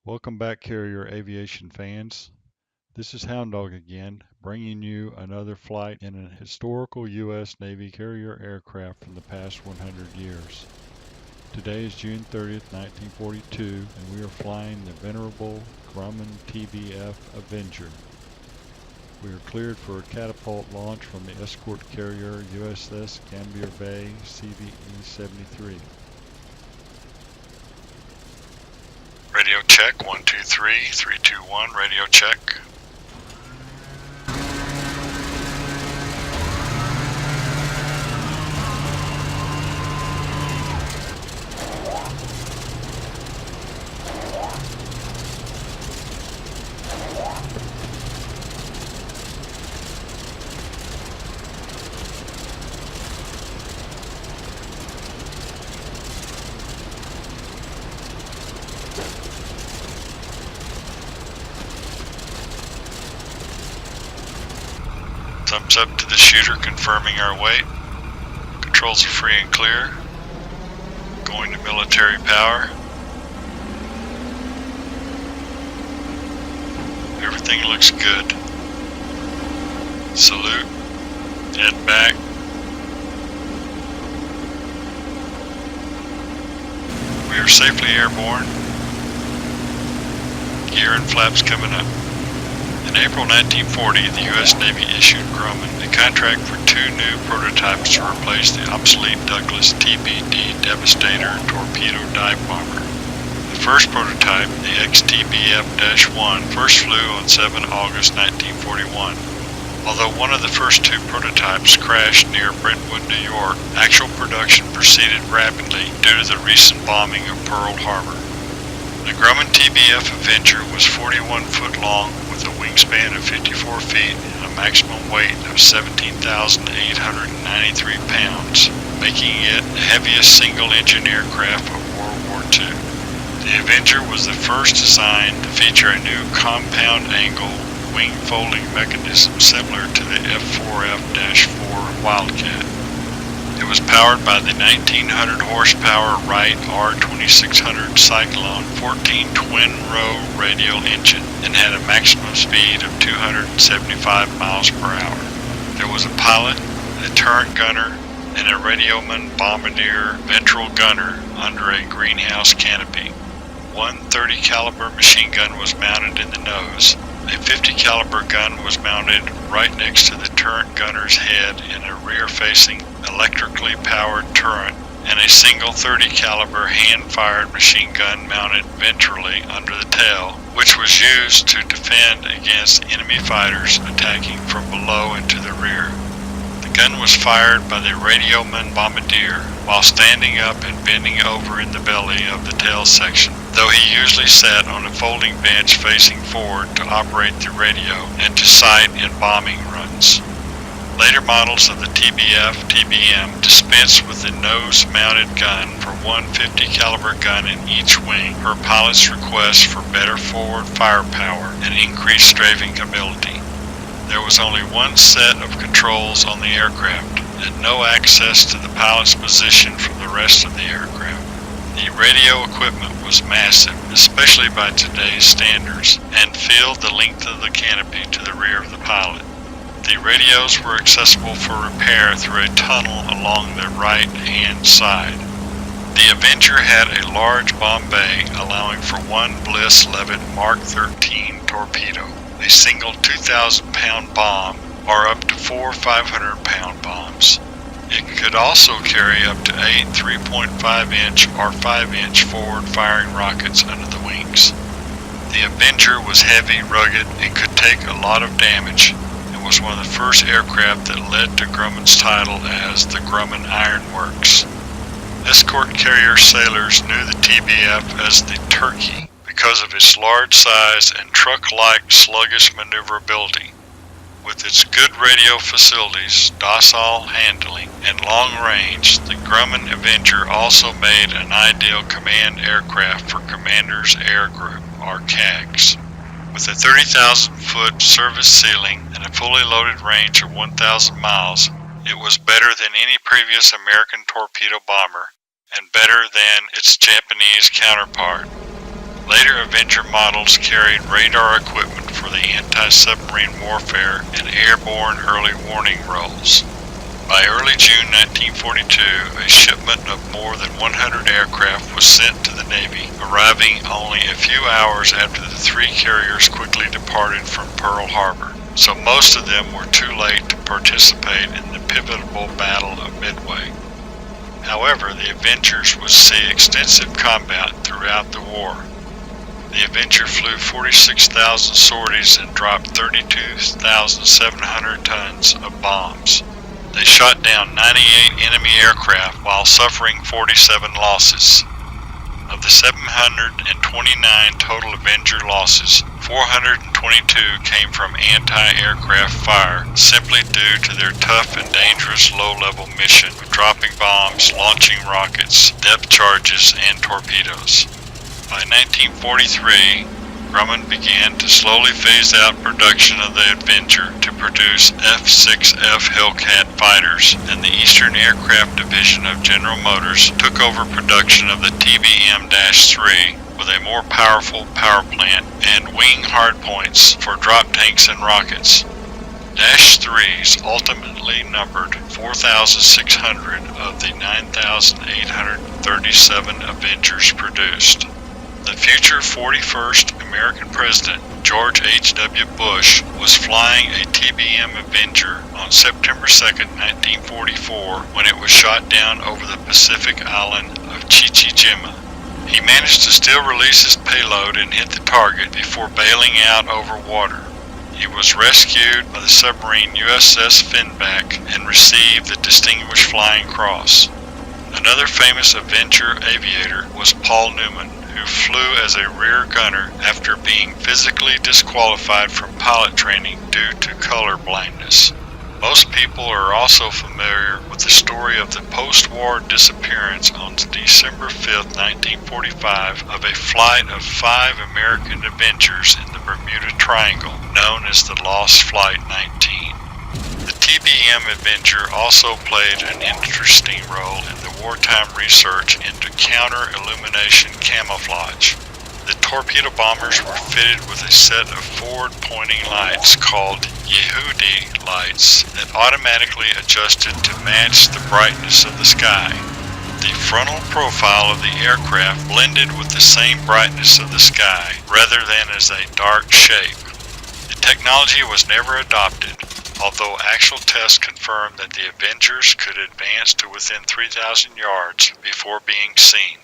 Welcome back, Carrier Aviation fans. This is Houndawg again, bringing you another flight in a historical U.S. Navy carrier aircraft from the past 100 years. Today is June 30th, 1942, and we are flying the venerable Grumman TBF Avenger. We are cleared for a catapult launch from the escort carrier USS Gambier Bay CVE-73. Radio check, 123, 321, radio check. Thumbs up to the shooter confirming our weight. Controls are free and clear. Going to military power. Everything looks good. Salute. Head back. We are safely airborne. Gear and flaps coming up. In April 1940, the U.S. Navy issued Grumman a contract for two new prototypes to replace the obsolete Douglas TBD Devastator torpedo dive bomber. The first prototype, the XTBF-1, first flew on 7 August 1941. Although one of the first two prototypes crashed near Brentwood, New York, actual production proceeded rapidly due to the recent bombing of Pearl Harbor. The Grumman TBF Avenger was 41 foot long with a wingspan of 54 feet and a maximum weight of 17,893 pounds, making it the heaviest single-engine aircraft of World War II. The Avenger was the first design to feature a new compound angle wing folding mechanism similar to the F4F-4 Wildcat. It was powered by the 1900 horsepower Wright R2600 Cyclone 14 twin-row radial engine and had a maximum speed of 275 miles per hour. There was a pilot, a turret gunner, and a radioman bombardier ventral gunner under a greenhouse canopy. One .30 caliber machine gun was mounted in the nose. A .50 caliber gun was mounted right next to the turret gunner's head in a rear-facing, electrically powered turret, and a single .30 caliber hand-fired machine gun mounted ventrally under the tail, which was used to defend against enemy fighters attacking from below and to the rear. The gun was fired by the radioman bombardier while standing up and bending over in the belly of the tail section, though he usually sat on a folding bench facing forward to operate the radio and to sight in bombing runs. Later models of the TBF-TBM dispensed with the nose-mounted gun for one .50 caliber gun in each wing per pilot's request for better forward firepower and increased strafing ability. There was only one set of controls on the aircraft, and no access to the pilot's position from the rest of the aircraft. The radio equipment was massive, especially by today's standards, and filled the length of the canopy to the rear of the pilot. The radios were accessible for repair through a tunnel along the right-hand side. The Avenger had a large bomb bay, allowing for one Bliss Levitt Mark 13 torpedo, a single 2,000-pound bomb, or up to 4 500-pound bombs. It could also carry up to 8 3.5-inch or 5-inch forward-firing rockets under the wings. The Avenger was heavy, rugged, and could take a lot of damage, and was one of the first aircraft that led to Grumman's title as the Grumman Iron Works. Escort carrier sailors knew the TBF as the Turkey because of its large size and truck-like sluggish maneuverability. With its good radio facilities, docile handling, and long range, the Grumman Avenger also made an ideal command aircraft for Commander's Air Group, or CAGs. With a 30,000-foot service ceiling and a fully loaded range of 1,000 miles, it was better than any previous American torpedo bomber, and better than its Japanese counterpart. Later Earlier Avenger models carried radar equipment for the anti-submarine warfare and airborne early warning roles. By early June 1942, a shipment of more than 100 aircraft was sent to the Navy, arriving only a few hours after the three carriers quickly departed from Pearl Harbor, so most of them were too late to participate in the pivotal Battle of Midway. However, the Avengers would see extensive combat throughout the war. The Avenger flew 46,000 sorties and dropped 32,700 tons of bombs. They shot down 98 enemy aircraft while suffering 47 losses. Of the 729 total Avenger losses, 422 came from anti-aircraft fire, simply due to their tough and dangerous low-level mission of dropping bombs, launching rockets, depth charges, and torpedoes. By 1943, Grumman began to slowly phase out production of the Avenger to produce F-6F Hellcat fighters, and the Eastern Aircraft Division of General Motors took over production of the TBM-3 with a more powerful power plant and wing hardpoints for drop tanks and rockets. Dash 3s ultimately numbered 4,600 of the 9,837 Avengers produced. The future 41st American President, George H.W. Bush, was flying a TBM Avenger on September 2, 1944, when it was shot down over the Pacific island of Chichijima. He managed to still release his payload and hit the target before bailing out over water. He was rescued by the submarine USS Finback and received the Distinguished Flying Cross. Another famous Avenger aviator was Paul Newman, who flew as a rear gunner after being physically disqualified from pilot training due to color blindness. Most people are also familiar with the story of the post-war disappearance on December 5, 1945, of a flight of 5 American Avengers in the Bermuda Triangle, known as the Lost Flight 19. The TBM Avenger also played an interesting role in the wartime research into counter-illumination camouflage. The torpedo bombers were fitted with a set of forward-pointing lights called Yehudi lights that automatically adjusted to match the brightness of the sky. The frontal profile of the aircraft blended with the same brightness of the sky, rather than as a dark shape. The technology was never adopted, although actual tests confirmed that the Avengers could advance to within 3,000 yards before being seen.